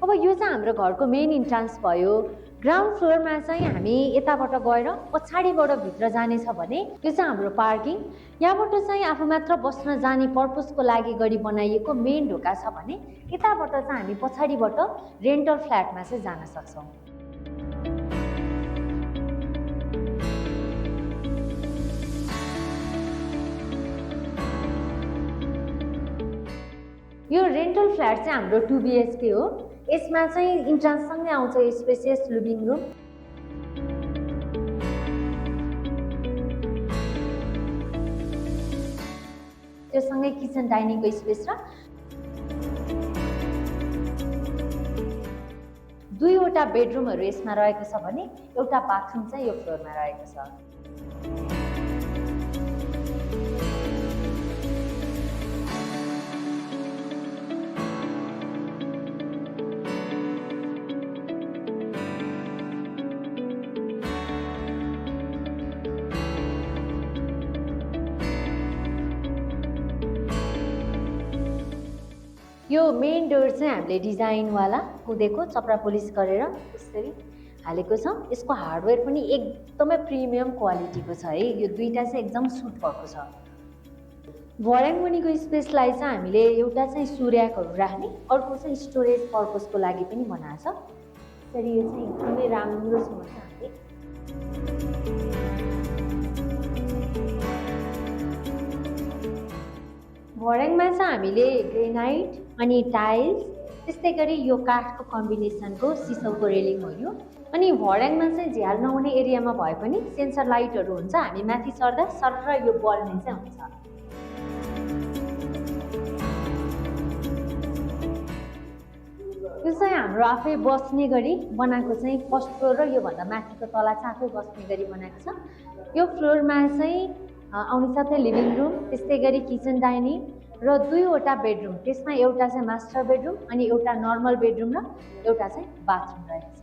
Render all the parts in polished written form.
अब यो चाहिँ हाम्रो घरको मेन इन्ट्रान्स भयो। ग्राउन्ड फ्लोरमा चाहिँ हामी यताबाट गएर पछाडिबाट भित्र जानेछ भने यो चाहिँ हाम्रो पार्किङ। यहाँबाट चाहिँ आफू मात्र बस्न जाने पर्पसको लागि गरी बनाइएको मेन ढोका छ भने यताबाट चाहिँ हामी पछाडिबाट रेन्टल फ्ल्याटमा चाहिँ जान सक्छौँ। यो रेन्टल फ्ल्याट चाहिँ हाम्रो 2 BHK हो। यसमा चाहिँ इन्ट्रान्ससँगै आउँछ स्पेसियस लिभिङ रुम। त्योसँगै किचन डाइनिङको स्पेस र 2वटा बेडरुमहरू यसमा रहेको छ भने एउटा बाथरुम चाहिँ यो फ्लोरमा रहेको छ। यो मेन डोर चाहिँ हामीले डिजाइनवाला कुदेको चपरा पोलिस गरेर यसरी हालेको छ। यसको हार्डवेयर पनि एकदमै प्रिमियम क्वालिटीको छ है। यो दुईटा चाहिँ एकदम सुट भएको छ। भर्याङ मुनिको स्पेसलाई चाहिँ हामीले एउटा चाहिँ सूर्याकहरू राख्ने, अर्को चाहिँ स्टोरेज पर्पसको लागि पनि बनाएको छ। यसरी यो चाहिँ एकदमै राम्रोसँग छ हामीले। भर्याङमा चाहिँ हामीले ग्रेनाइट अनि टाइल्स त्यस्तै गरी यो काठको कम्बिनेसनको सिसौको रेलिङ हो यो। अनि भर्याङमा चाहिँ झ्याल नहुने एरियामा भए पनि सेन्सर लाइटहरू हुन्छ। हामी माथि चढ्दा सर्र यो बल्ने चाहिँ हुन्छ। यो चाहिँ हाम्रो आफै बस्ने गरी बनाएको चाहिँ फर्स्ट फ्लोर र योभन्दा माथिको तला चाहिँ आफै बस्ने गरी बनाएको छ। यो फ्लोरमा चाहिँ आउने साथै लिभिङ रुम, त्यस्तै गरी किचन डाइनिङ र 2वटा बेडरुम। त्यसमा एउटा चाहिँ मास्टर बेडरुम अनि एउटा नर्मल बेडरुम र एउटा चाहिँ बाथरुम रहेको छ।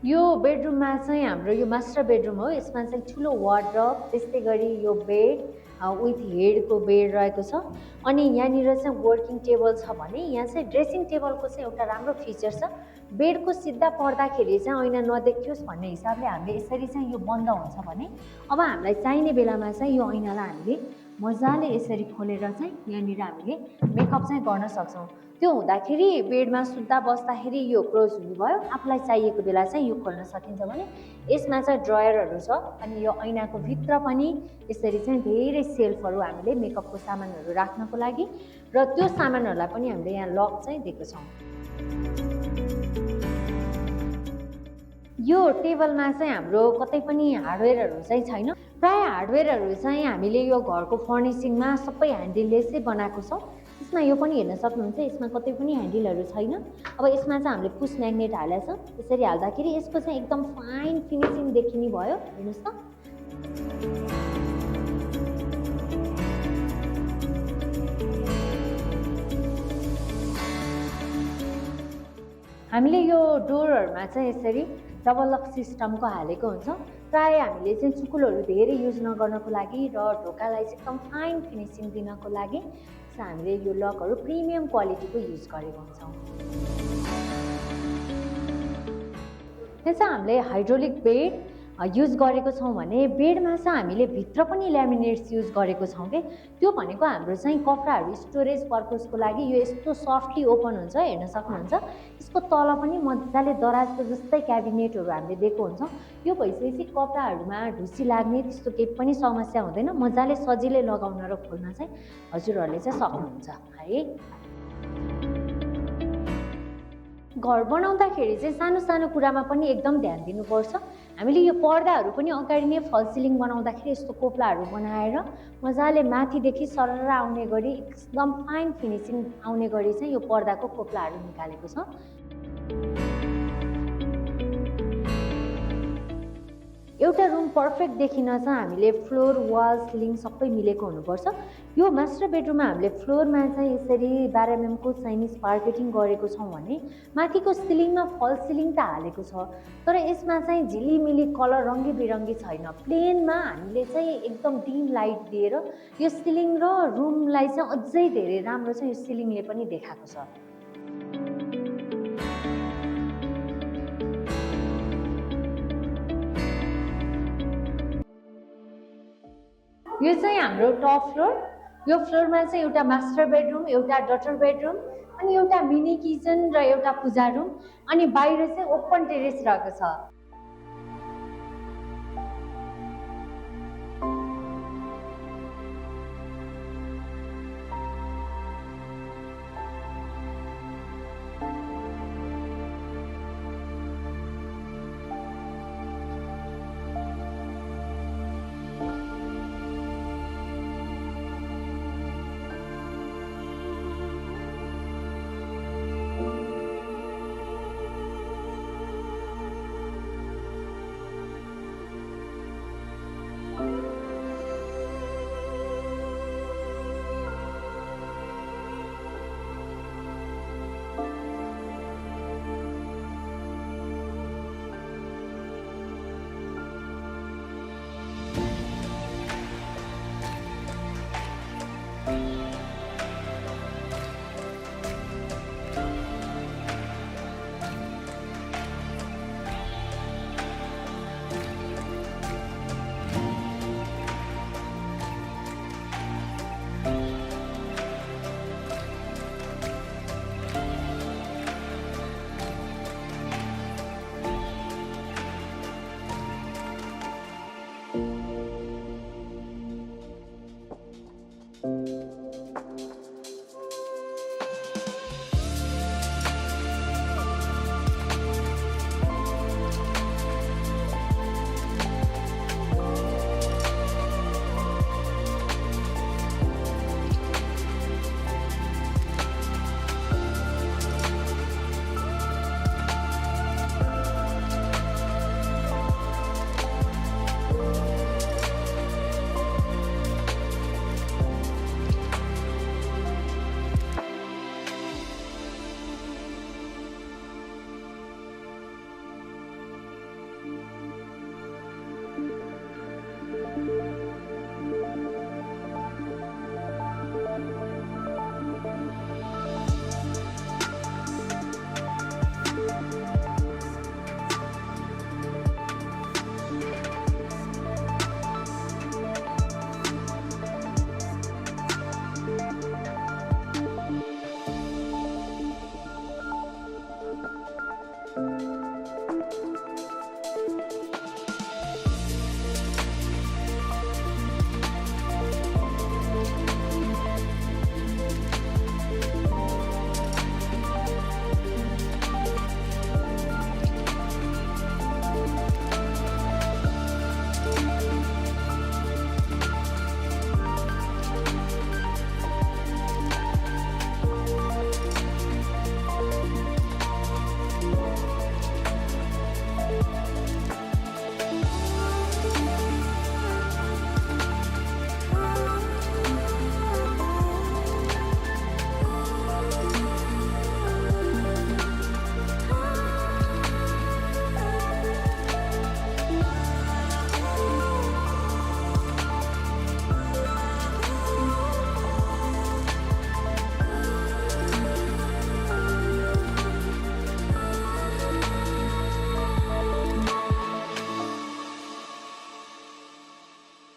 यो बेडरुममा चाहिँ हाम्रो यो मास्टर बेडरुम हो। यसमा चाहिँ ठुलो वार्डरोब, त्यस्तै गरी यो बेड विथ हेडको बेड रहेको छ। अनि यहाँनिर चाहिँ वर्किङ टेबल छ भने यहाँ चाहिँ ड्रेसिङ टेबलको चाहिँ एउटा राम्रो फिचर छ। बेडको सिधा पर्दाखेरि चाहिँ ऐना नदेखियोस् भन्ने हिसाबले हामीले यसरी चाहिँ यो बन्द हुन्छ भने अब हामीलाई चाहिने बेलामा चाहिँ यो ऐनालाई हामीले मजाले यसरी खोलेर चाहिँ यहाँनिर हामीले मेकअप चाहिँ गर्न सक्छौँ। त्यो हुँदाखेरि बेडमा सुत्दा बस्दाखेरि यो क्लोज हुनुभयो, आफूलाई चाहिएको बेला चाहिँ यो खोल्न सकिन्छ भने यसमा चाहिँ ड्रयरहरू छ। अनि यो ऐनाको भित्र पनि यसरी चाहिँ धेरै सेल्फहरू हामीले मेकअपको सामानहरू राख्नको लागि र त्यो सामानहरूलाई पनि हामीले यहाँ लक चाहिँ दिएको छौँ। यो टेबलमा चाहिँ हाम्रो कतै पनि हार्डवेयरहरू चाहिँ छैन। प्रायः हार्डवेयरहरू चाहिँ हामीले यो घरको फर्निसिङमा सबै ह्यान्डललेसै बनाएको छौँ। यसमा यो पनि हेर्न सक्नुहुन्छ, यसमा कतै पनि ह्यान्डलहरू छैन। अब यसमा चाहिँ हामीले पुस म्याग्नेट हालेको छ। यसरी हाल्दाखेरि यसको चाहिँ एकदम फाइन फिनिसिङ देखिने भयो। हेर्नुहोस् त। हामीले यो डोरहरूमा चाहिँ यसरी डबल लक सिस्टमको हालेको हुन्छ। प्रायः हामीले चाहिँ चुकुलहरू धेरै युज नगर्नको लागि र ढोकालाई चाहिँ एकदम फाइन फिनिसिङ दिनको लागि हामीले यो लकहरू प्रिमियम क्वालिटीको युज गरेको हुन्छौँ। यहाँ चाहिँ हामीले हाइड्रोलिक बेड युज गरेको छौँ भने बेडमा चाहिँ हामीले भित्र पनि ल्यामिनेट्स युज गरेको छौँ के। त्यो भनेको हाम्रो चाहिँ कपडाहरू स्टोरेज पर्पजको लागि यो यस्तो सफ्टली ओपन हुन्छ। हेर्न सक्नुहुन्छ, यसको तल पनि मजाले दराजको जस्तै क्याबिनेटहरू हामीले दिएको हुन्छौँ। यो भइसकेपछि कपडाहरूमा ढुसी लाग्ने त्यस्तो केही पनि समस्या हुँदैन। मजाले सजिलै लगाउन र खोल्न चाहिँ हजुरहरूले चाहिँ सक्नुहुन्छ है। घर बनाउँदाखेरि चाहिँ सानो सानो कुरामा पनि एकदम ध्यान दिनुपर्छ। हामीले यो पर्दाहरू पनि अगाडि नै फल सिलिङ बनाउँदाखेरि यस्तो कोप्लाहरू बनाएर मजाले माथिदेखि सरर आउने गरी एकदम फाइन फिनिसिङ आउने गरी चाहिँ यो पर्दाको कोप्लाहरू निकालेको छ। एउटा रुम पर्फेक्ट देखिन चाहिँ हामीले फ्लोर, वाल, सिलिङ सबै मिलेको हुनुपर्छ। यो मास्टर बेडरुममा हामीले फ्लोरमा चाहिँ यसरी 12 mm को चाइनिज पार्केटिङ गरेको छौँ भने माथिको सिलिङमा फल सिलिङ त हालेको छ, तर यसमा चाहिँ झिलिमिली कलर रङ्गी बिरङ्गी छैन। प्लेनमा हामीले चाहिँ एकदम डिम लाइट दिएर यो सिलिङ र रुमलाई चाहिँ अझै धेरै राम्रो चाहिँ यो सिलिङले पनि देखाएको छ। यो चाहिँ हाम्रो टप फ्लोर। यो फ्लोरमा चाहिँ एउटा मास्टर बेडरुम, एउटा डटर बेडरुम, अनि एउटा मिनी किचन र एउटा पूजा रुम, अनि बाहिर चाहिँ ओपन टेरेस रहेको छ।